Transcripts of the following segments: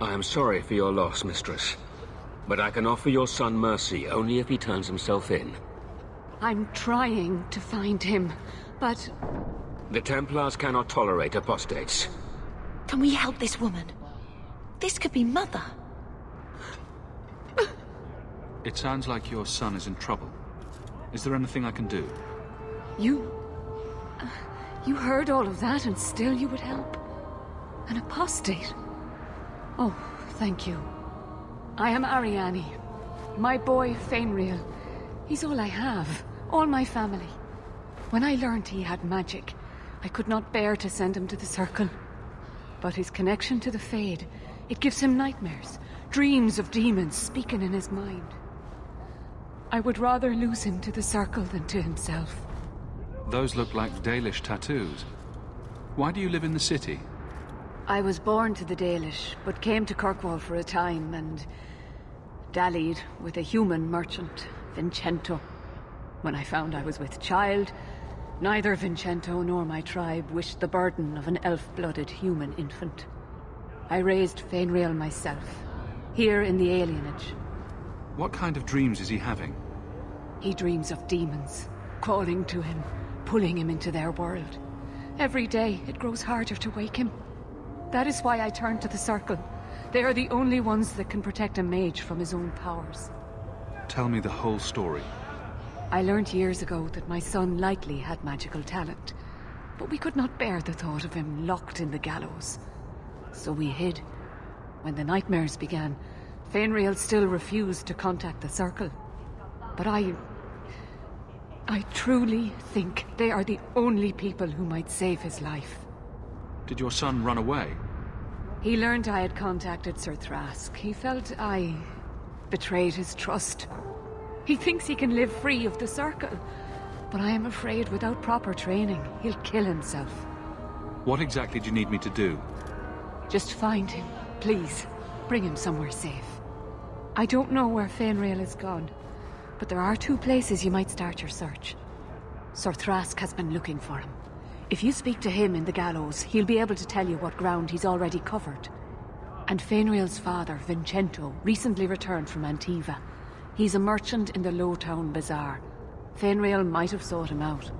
I am sorry for your loss, mistress. But I can offer your son mercy only if he turns himself in. I'm trying to find him, but... The Templars cannot tolerate apostates. Can we help this woman? This could be Mother. It sounds like your son is in trouble. Is there anything I can do? You heard all of that and still you would help? An apostate? Oh, thank you. I am Ariane. My boy, Fainriel. He's all I have. All my family. When I learned he had magic, I could not bear to send him to the Circle. But his connection to the Fade, it gives him nightmares. Dreams of demons speaking in his mind. I would rather lose him to the Circle than to himself. Those look like Dalish tattoos. Why do you live in the city? I was born to the Dalish, but came to Kirkwall for a time and dallied with a human merchant, Vincento. When I found I was with child, neither Vincento nor my tribe wished the burden of an elf-blooded human infant. I raised Fainriel myself, here in the alienage. What kind of dreams is he having? He dreams of demons, calling to him, pulling him into their world. Every day, it grows harder to wake him. That is why I turned to the Circle. They are the only ones that can protect a mage from his own powers. Tell me the whole story. I learned years ago that my son likely had magical talent, but we could not bear the thought of him locked in the gallows. So we hid. When the nightmares began, Fainriel still refused to contact the Circle. But I truly think they are the only people who might save his life. Did your son run away? He learned I had contacted Sir Thrask. He felt I betrayed his trust. He thinks he can live free of the Circle, but I am afraid without proper training, he'll kill himself. What exactly do you need me to do? Just find him, please. Bring him somewhere safe. I don't know where Fainriel is gone, but there are 2 places you might start your search. Sir Thrask has been looking for him. If you speak to him in the gallows, he'll be able to tell you what ground he's already covered. And Fainriel's father, Vincento, recently returned from Antiva. He's a merchant in the Lowtown Bazaar. Fainriel might have sought him out.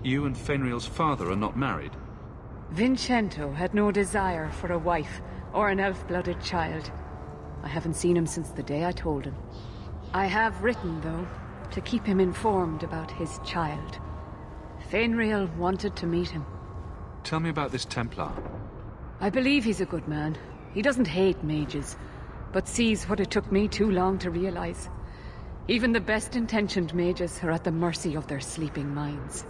You and Fainriel's father are not married? Vincento had no desire for a wife or an elf-blooded child. I haven't seen him since the day I told him. I have written, though, to keep him informed about his child. Fainriel wanted to meet him. Tell me about this Templar. I believe he's a good man. He doesn't hate mages, but sees what it took me too long to realize. Even the best-intentioned mages are at the mercy of their sleeping minds.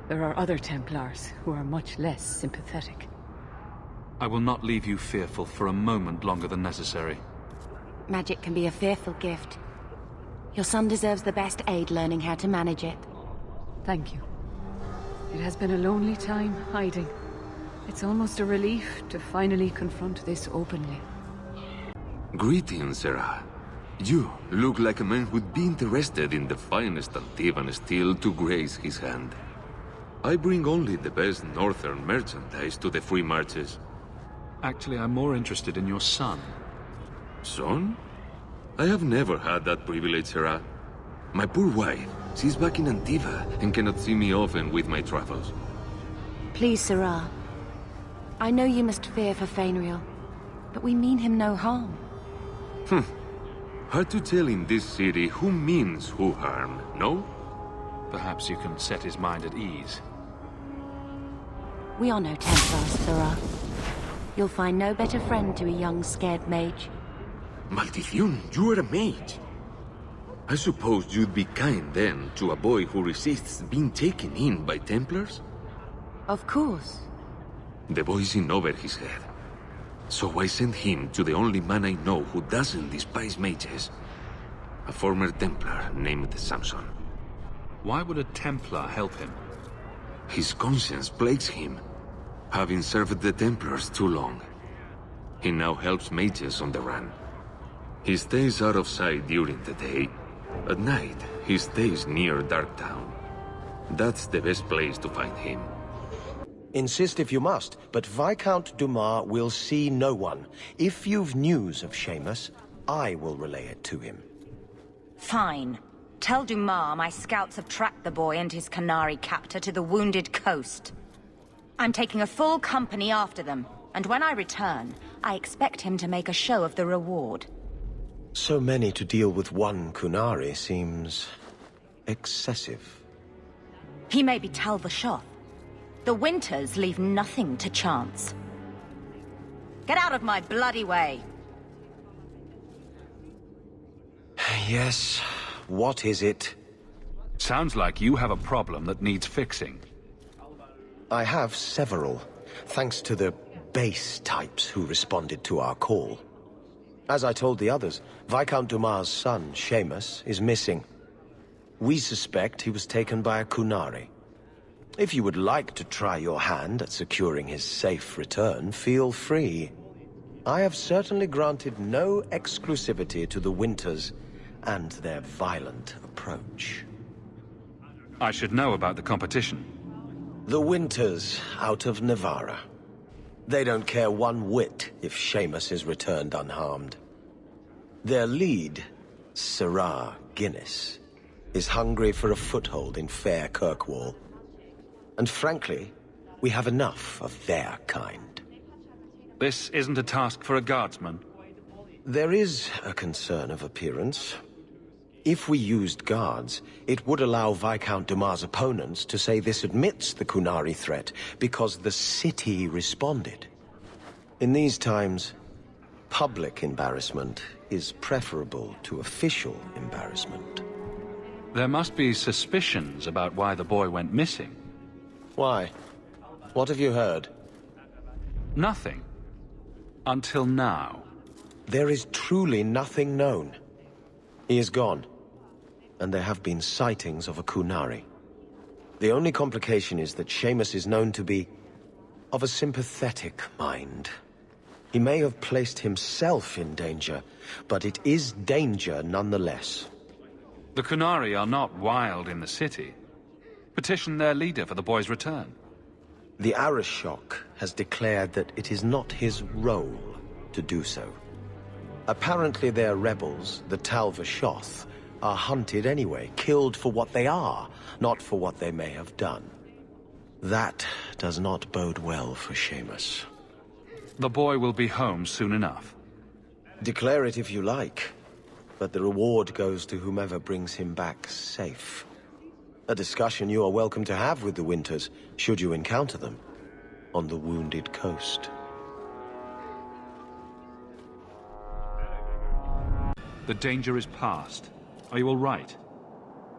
There are other Templars who are much less sympathetic. I will not leave you fearful for a moment longer than necessary. Magic can be a fearful gift. Your son deserves the best aid learning how to manage it. Thank you. It has been a lonely time hiding. It's almost a relief to finally confront this openly. Greetings, Sarah. You look like a man who'd be interested in the finest Antivan steel to grace his hand. I bring only the best northern merchandise to the free marches. Actually, I'm more interested in your son. Son? I have never had that privilege, Sarah. My poor wife, she's back in Antiva and cannot see me often with my travels. Please, Sarah. I know you must fear for Fainriel, but we mean him no harm. Hard to tell in this city who means who harm, no? Perhaps you can set his mind at ease. We are no Templars, Sarah. You'll find no better friend to a young, scared mage. Maldición, you are a mage. I suppose you'd be kind then to a boy who resists being taken in by Templars? Of course. The boy's in over his head. So I sent him to the only man I know who doesn't despise mages. A former Templar named Samson. Why would a Templar help him? His conscience plagues him, having served the Templars too long. He now helps mages on the run. He stays out of sight during the day. At night, he stays near Darktown. That's the best place to find him. Insist if you must, but Viscount Dumas will see no one. If you've news of Seamus, I will relay it to him. Fine. Tell Dumas my scouts have tracked the boy and his Canary captor to the Wounded Coast. I'm taking a full company after them, and when I return, I expect him to make a show of the reward. So many to deal with one Kunari seems excessive. He may be Talvashoth. The Winters leave nothing to chance. Get out of my bloody way! Yes, what is it? Sounds like you have a problem that needs fixing. I have several, thanks to the base types who responded to our call. As I told the others, Viscount Dumas' son, Seamus, is missing. We suspect he was taken by a Kunari. If you would like to try your hand at securing his safe return, feel free. I have certainly granted no exclusivity to the Winters and their violent approach. I should know about the competition. The Winters out of Navarra. They don't care one whit if Seamus is returned unharmed. Their lead, Sirrah Guinness, is hungry for a foothold in fair Kirkwall. And frankly, we have enough of their kind. This isn't a task for a guardsman. There is a concern of appearance. If we used guards, it would allow Viscount Dumas' opponents to say this admits the Kunari threat because the city responded. In these times, public embarrassment is preferable to official embarrassment. There must be suspicions about why the boy went missing. Why? What have you heard? Nothing. Until now. There is truly nothing known. He is gone. And there have been sightings of a Kunari. The only complication is that Seamus is known to be of a sympathetic mind. He may have placed himself in danger, but it is danger nonetheless. The Kunari are not wild in the city. Petition their leader for the boy's return. The Arishok has declared that it is not his role to do so. Apparently their rebels, the Talvashoth, are hunted anyway, killed for what they are, not for what they may have done. That does not bode well for Seamus. The boy will be home soon enough. Declare it if you like, but the reward goes to whomever brings him back safe. A discussion you are welcome to have with the Winters, should you encounter them, on the Wounded Coast. The danger is past. Are you all right?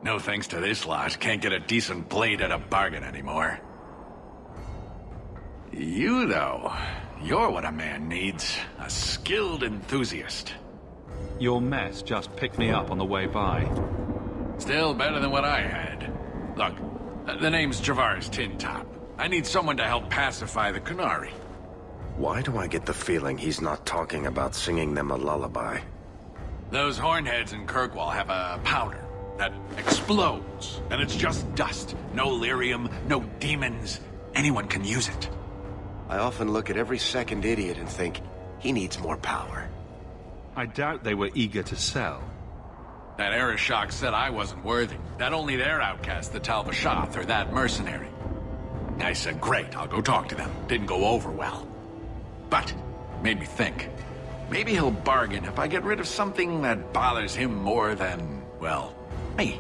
No thanks to this lot. Can't get a decent blade at a bargain anymore. You, though, you're what a man needs. A skilled enthusiast. Your mess just picked me up on the way by. Still better than what I had. Look, the name's Javar's Tin Top. I need someone to help pacify the Kunari. Why do I get the feeling he's not talking about singing them a lullaby? Those hornheads in Kirkwall have a powder that explodes, and it's just dust. No lyrium, no demons. Anyone can use it. I often look at every second idiot and think, he needs more power. I doubt they were eager to sell. That Arishok said I wasn't worthy. That only their outcast, the Talvashoth, or that mercenary. I said, great, I'll go talk to them. Didn't go over well. But, made me think. Maybe he'll bargain if I get rid of something that bothers him more than, well, me.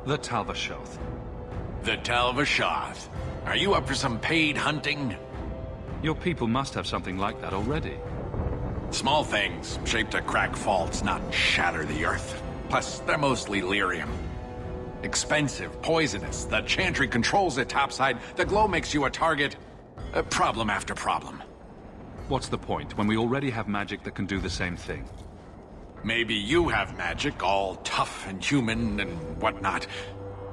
The Talvashoth. The Talvashoth. Are you up for some paid hunting? Your people must have something like that already. Small things, shaped to crack faults, not shatter the earth. Plus, they're mostly lyrium. Expensive, poisonous, the chantry controls it topside, the glow makes you a target. Problem after problem. What's the point, when we already have magic that can do the same thing? Maybe you have magic, all tough and human and whatnot.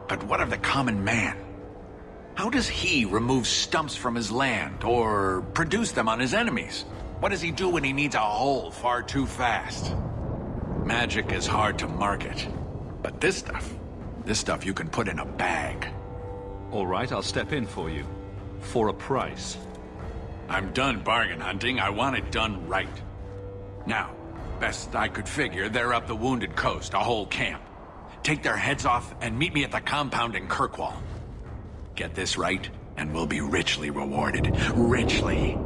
But what of the common man? How does he remove stumps from his land, or produce them on his enemies? What does he do when he needs a hole far too fast? Magic is hard to market. But this stuff you can put in a bag. All right, I'll step in for you. For a price. I'm done bargain hunting. I want it done right. Now, best I could figure, they're up the Wounded Coast, a whole camp. Take their heads off and meet me at the compound in Kirkwall. Get this right, and we'll be richly rewarded. Richly.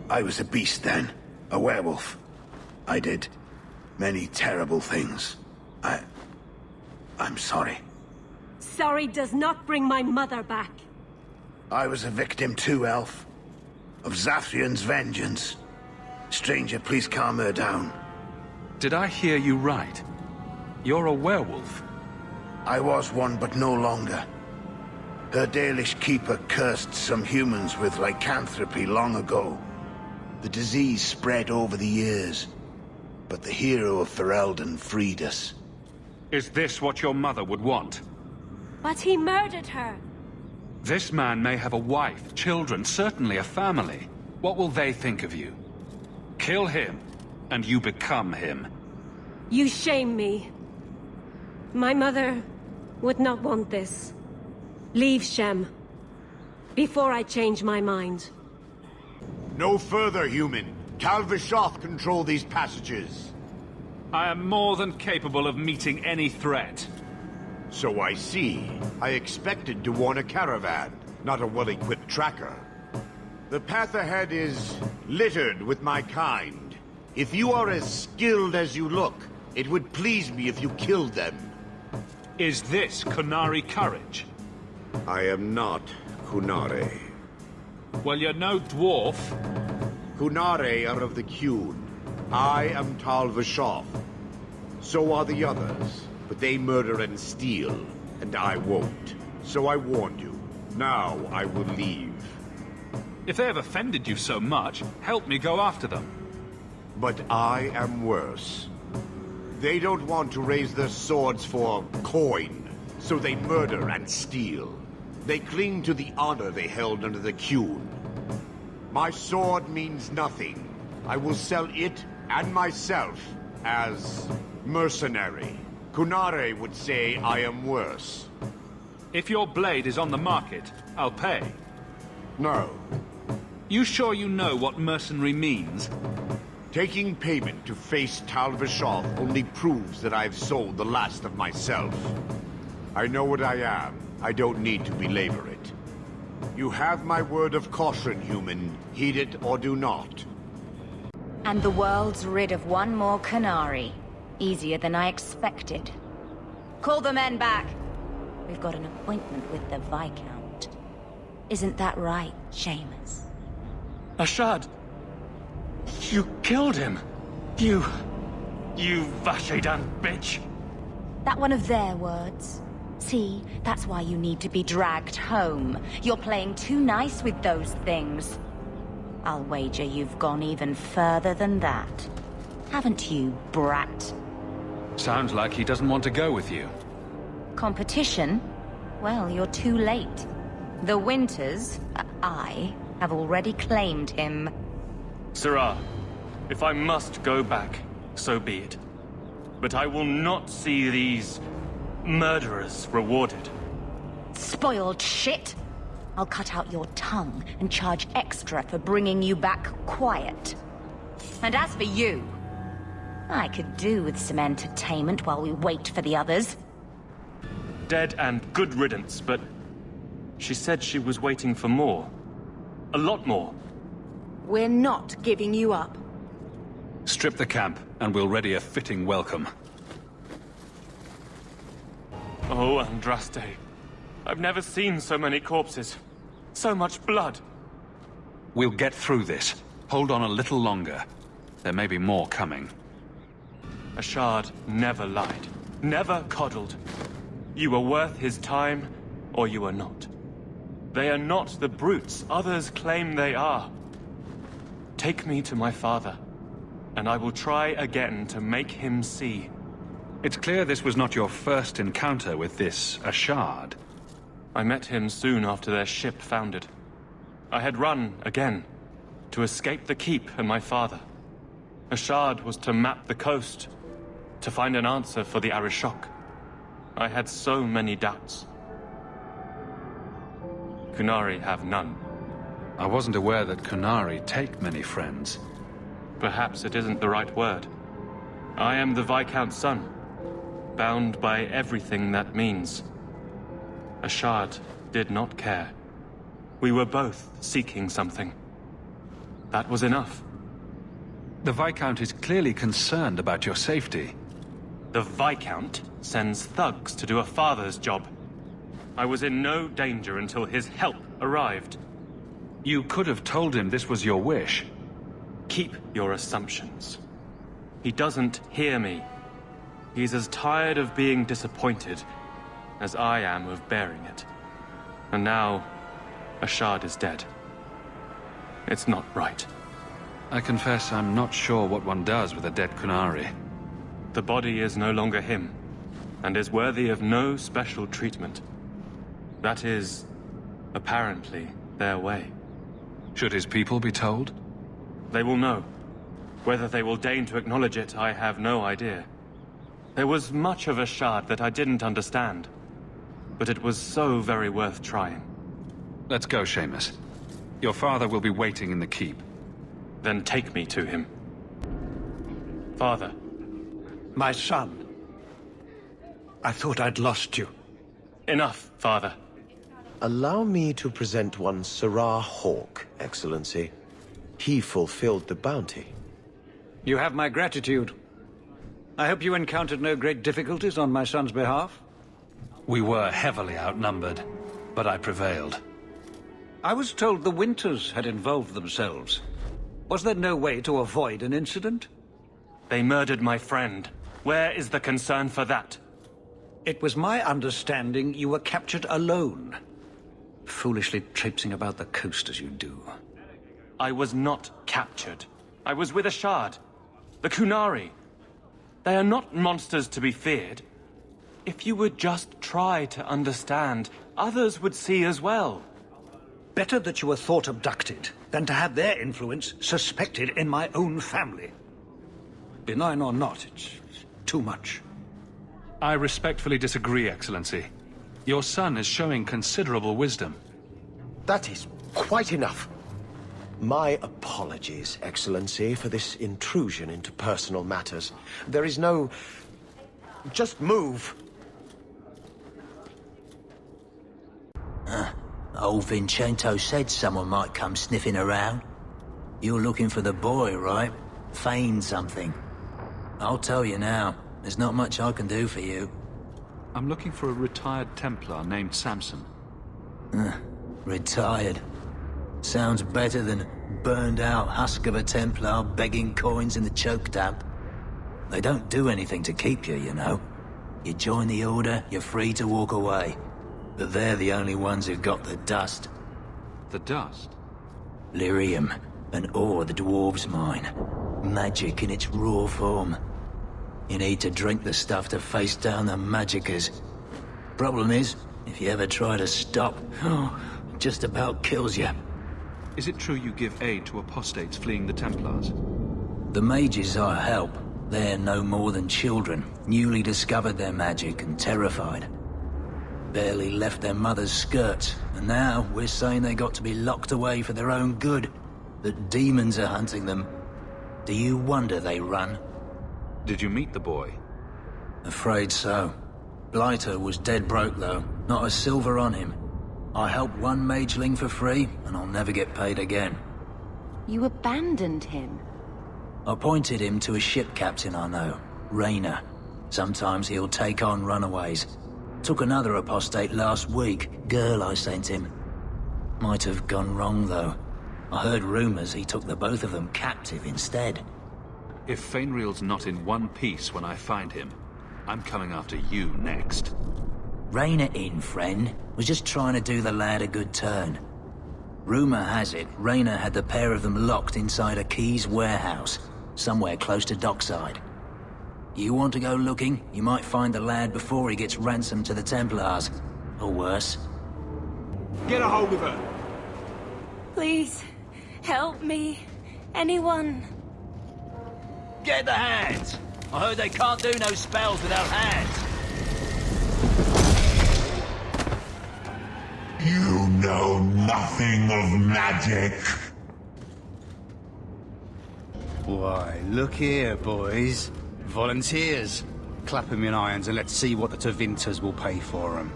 I was a beast then. A werewolf. I did many terrible things. I'm sorry. Sorry does not bring my mother back. I was a victim too, Elf. Of Zathrian's vengeance. Stranger, please calm her down. Did I hear you right? You're a werewolf? I was one, but no longer. Her Dalish keeper cursed some humans with lycanthropy long ago. The disease spread over the years, but the hero of Ferelden freed us. Is this what your mother would want? But he murdered her. This man may have a wife, children, certainly a family. What will they think of you? Kill him, and you become him. You shame me. My mother would not want this. Leave Shem, before I change my mind. No further, human. Tal Vishoth control these passages. I am more than capable of meeting any threat. So I see. I expected to warn a caravan, not a well-equipped tracker. The path ahead is littered with my kind. If you are as skilled as you look, it would please me if you killed them. Is this Kunari courage? I am not Kunare. Well, you're no dwarf. Kunare are of the Qun. I am Tal Vishoth. So are the others, but they murder and steal, and I won't. So I warned you. Now I will leave. If they have offended you so much, help me go after them. But I am worse. They don't want to raise their swords for coin, so they murder and steal. They cling to the honor they held under the Qun. My sword means nothing. I will sell it and myself as mercenary. Kunare would say I am worse. If your blade is on the market, I'll pay. No. You sure you know what mercenary means? Taking payment to face Tal Vishoth only proves that I've sold the last of myself. I know what I am. I don't need to belabor it. You have my word of caution, human. Heed it or do not. And the world's rid of one more Kunari. Easier than I expected. Call the men back. We've got an appointment with the Viscount. Isn't that right, Seamus? Ashad! You killed him! You Vashedan bitch! That one of their words. See, that's why you need to be dragged home. You're playing too nice with those things. I'll wager you've gone even further than that. Haven't you, brat? Sounds like he doesn't want to go with you. Competition? Well, you're too late. The Winters, I, have already claimed him. Sirrah, if I must go back, so be it. But I will not see these murderers rewarded. Spoiled shit! I'll cut out your tongue and charge extra for bringing you back quiet. And as for you, I could do with some entertainment while we wait for the others. Dead and good riddance, but she said she was waiting for more. A lot more. We're not giving you up. Strip the camp, and we'll ready a fitting welcome. Oh, Andraste. I've never seen so many corpses. So much blood. We'll get through this. Hold on a little longer. There may be more coming. Ashad never lied. Never coddled. You were worth his time, or you are not. They are not the brutes others claim they are. Take me to my father, and I will try again to make him see. It's clear this was not your first encounter with this Ashad. I met him soon after their ship foundered. I had run again, to escape the keep and my father. Ashad was to map the coast, to find an answer for the Arishok. I had so many doubts. Kunari have none. I wasn't aware that Kunari take many friends. Perhaps it isn't the right word. I am the Viscount's son, bound by everything that means. Ashard did not care. We were both seeking something. That was enough. The Viscount is clearly concerned about your safety. The Viscount sends thugs to do a father's job. I was in no danger until his help arrived. You could have told him this was your wish. Keep your assumptions. He doesn't hear me. He's as tired of being disappointed as I am of bearing it. And now, Ashard is dead. It's not right. I confess I'm not sure what one does with a dead Kunari. The body is no longer him, and is worthy of no special treatment. That is, apparently, their way. Should his people be told? They will know. Whether they will deign to acknowledge it, I have no idea. There was much of Ashard that I didn't understand, but it was so very worth trying. Let's go, Seamus. Your father will be waiting in the keep. Then take me to him. Father. My son. I thought I'd lost you. Enough, Father. Allow me to present one Sirrah Hawke, Excellency. He fulfilled the bounty. You have my gratitude. I hope you encountered no great difficulties on my son's behalf. We were heavily outnumbered, but I prevailed. I was told the Winters had involved themselves. Was there no way to avoid an incident? They murdered my friend. Where is the concern for that? It was my understanding you were captured alone. Foolishly traipsing about the coast as you do. I was not captured. I was with Ashard. The Kunari. They are not monsters to be feared. If you would just try to understand, others would see as well. Better that you were thought abducted than to have their influence suspected in my own family. Benign or not, it's too much. I respectfully disagree, Excellency. Your son is showing considerable wisdom. That is quite enough. My apologies, Excellency, for this intrusion into personal matters. There is no... Just move. Old Vincento said someone might come sniffing around. You're looking for the boy, right? Feign something. I'll tell you now, there's not much I can do for you. I'm looking for a retired Templar named Samson. Retired. Sounds better than burned-out husk of a Templar begging coins in the choke damp. They don't do anything to keep you, you know. You join the Order, you're free to walk away. But they're the only ones who've got the dust. The dust? Lyrium, an ore the dwarves mine. Magic in its raw form. You need to drink the stuff to face down the magicers. Problem is, if you ever try to stop, it just about kills you. Is it true you give aid to apostates fleeing the Templars? The mages I help, they're no more than children, newly discovered their magic and terrified. Barely left their mother's skirts, and now we're saying they got to be locked away for their own good. That demons are hunting them. Do you wonder they run? Did you meet the boy? Afraid so. Blighter was dead broke though, not a silver on him. I helped one mageling for free, and I'll never get paid again. You abandoned him? I pointed him to a ship captain I know, Rayner. Sometimes he'll take on runaways. Took another apostate last week, girl I sent him. Might have gone wrong though. I heard rumors he took the both of them captive instead. If Fainreal's not in one piece when I find him, I'm coming after you next. Rayner in, friend. Was just trying to do the lad a good turn. Rumor has it, Rayner had the pair of them locked inside a Keys warehouse, somewhere close to dockside. You want to go looking, you might find the lad before he gets ransomed to the Templars. Or worse. Get a hold of her! Please, help me. Anyone. Get the hands! I heard they can't do no spells without hands. You know nothing of magic. Why, look here, boys. Volunteers. Clap 'em in irons and let's see what the Tevinters will pay for 'em.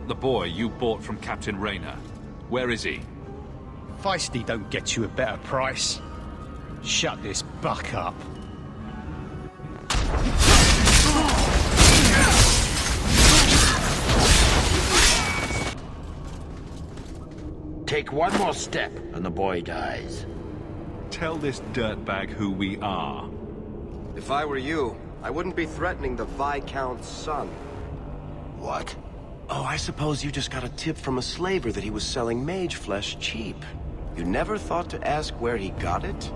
The boy you bought from Captain Rayner. Where is he? Feisty don't get you a better price. Shut this buck up. Take one more step and the boy dies. Tell this dirtbag who we are. If I were you, I wouldn't be threatening the Viscount's son. What? Oh, I suppose you just got a tip from a slaver that he was selling mage flesh cheap. You never thought to ask where he got it?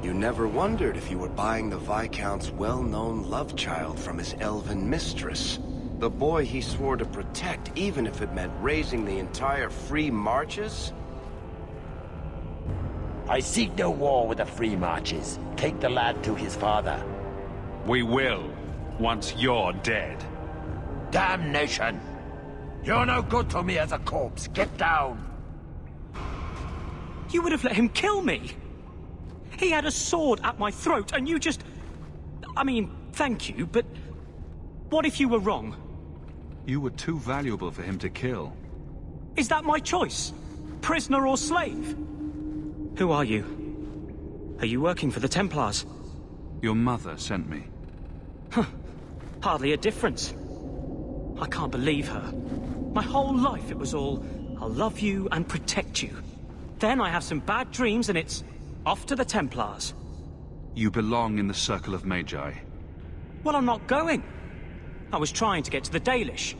You never wondered if you were buying the Viscount's well-known love child from his elven mistress. The boy he swore to protect, even if it meant raising the entire Free Marches? I seek no war with the Free Marches. Take the lad to his father. We will, once you're dead. Damnation! You're no good to me as a corpse. Get down! You would have let him kill me! He had a sword at my throat, and you just... I mean, thank you, but... what if you were wrong? You were too valuable for him to kill. Is that my choice? Prisoner or slave? Who are you? Are you working for the Templars? Your mother sent me. Huh. Hardly a difference. I can't believe her. My whole life it was all, I'll love you and protect you. Then I have some bad dreams and it's off to the Templars. You belong in the Circle of Magi. Well, I'm not going. I was trying to get to the Dalish.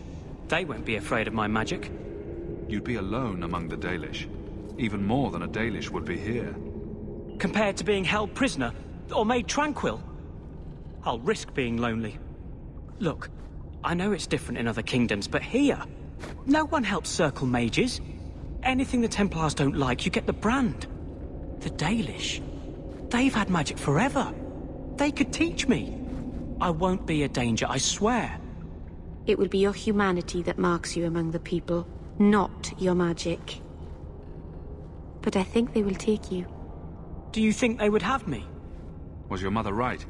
They won't be afraid of my magic. You'd be alone among the Dalish. Even more than a Dalish would be here. Compared to being held prisoner, or made tranquil, I'll risk being lonely. Look, I know it's different in other kingdoms, but here, no one helps circle mages. Anything the Templars don't like, you get the brand. The Dalish, they've had magic forever. They could teach me. I won't be a danger, I swear. It will be your humanity that marks you among the people, not your magic. But I think they will take you. Do you think they would have me? Was your mother right?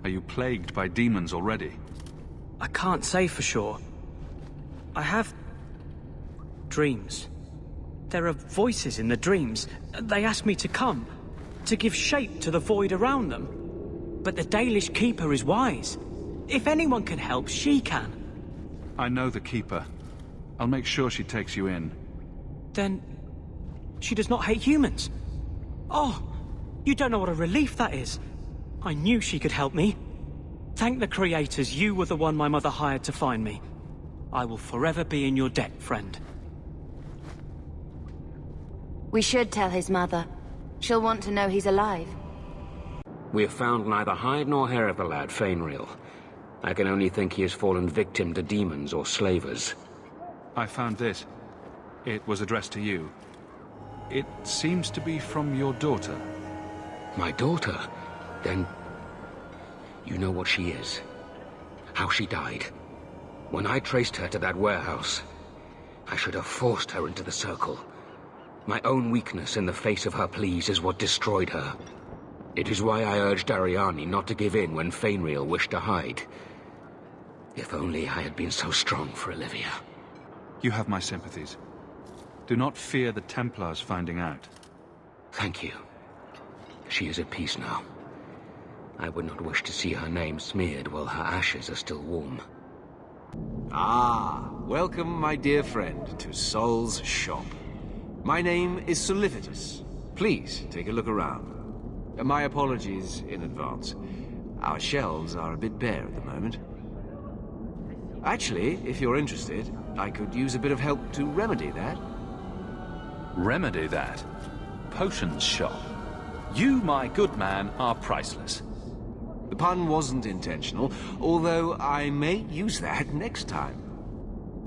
Are you plagued by demons already? I can't say for sure. I have... dreams. There are voices in the dreams. They ask me to come, to give shape to the void around them. But the Dalish Keeper is wise. If anyone can help, she can. I know the Keeper. I'll make sure she takes you in. Then... she does not hate humans? Oh, you don't know what a relief that is. I knew she could help me. Thank the creators, you were the one my mother hired to find me. I will forever be in your debt, friend. We should tell his mother. She'll want to know he's alive. We have found neither hide nor hair of the lad, Fainriel. I can only think he has fallen victim to demons or slavers. I found this. It was addressed to you. It seems to be from your daughter. My daughter? Then... you know what she is. How she died. When I traced her to that warehouse, I should have forced her into the circle. My own weakness in the face of her pleas is what destroyed her. It is why I urged Ariani not to give in when Fainriel wished to hide. If only I had been so strong for Olivia. You have my sympathies. Do not fear the Templars finding out. Thank you. She is at peace now. I would not wish to see her name smeared while her ashes are still warm. Ah, welcome, my dear friend, to Sol's shop. My name is Solivitus. Please, take a look around. My apologies in advance. Our shelves are a bit bare at the moment. Actually, if you're interested, I could use a bit of help to remedy that. Remedy that? Potions shop? You, my good man, are priceless. The pun wasn't intentional, although I may use that next time.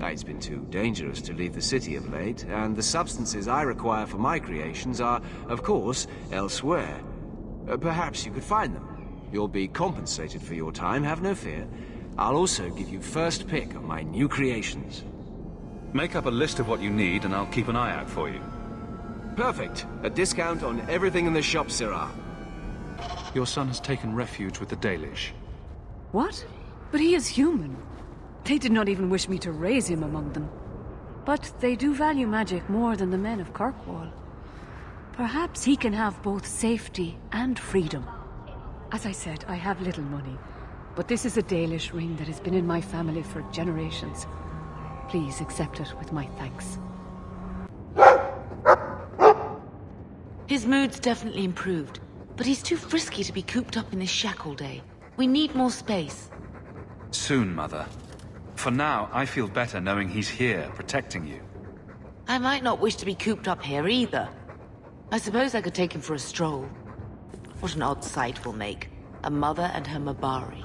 It's been too dangerous to leave the city of late, and the substances I require for my creations are, of course, elsewhere. Perhaps you could find them. You'll be compensated for your time, have no fear. I'll also give you first pick of my new creations. Make up a list of what you need, and I'll keep an eye out for you. Perfect. A discount on everything in the shop, Sirrah. Your son has taken refuge with the Dalish. What? But he is human. They did not even wish me to raise him among them. But they do value magic more than the men of Kirkwall. Perhaps he can have both safety and freedom. As I said, I have little money. But this is a Dalish ring that has been in my family for generations. Please accept it with my thanks. His mood's definitely improved, but he's too frisky to be cooped up in this shack all day. We need more space. Soon, Mother. For now, I feel better knowing he's here, protecting you. I might not wish to be cooped up here either. I suppose I could take him for a stroll. What an odd sight we'll make. A mother and her Mabari.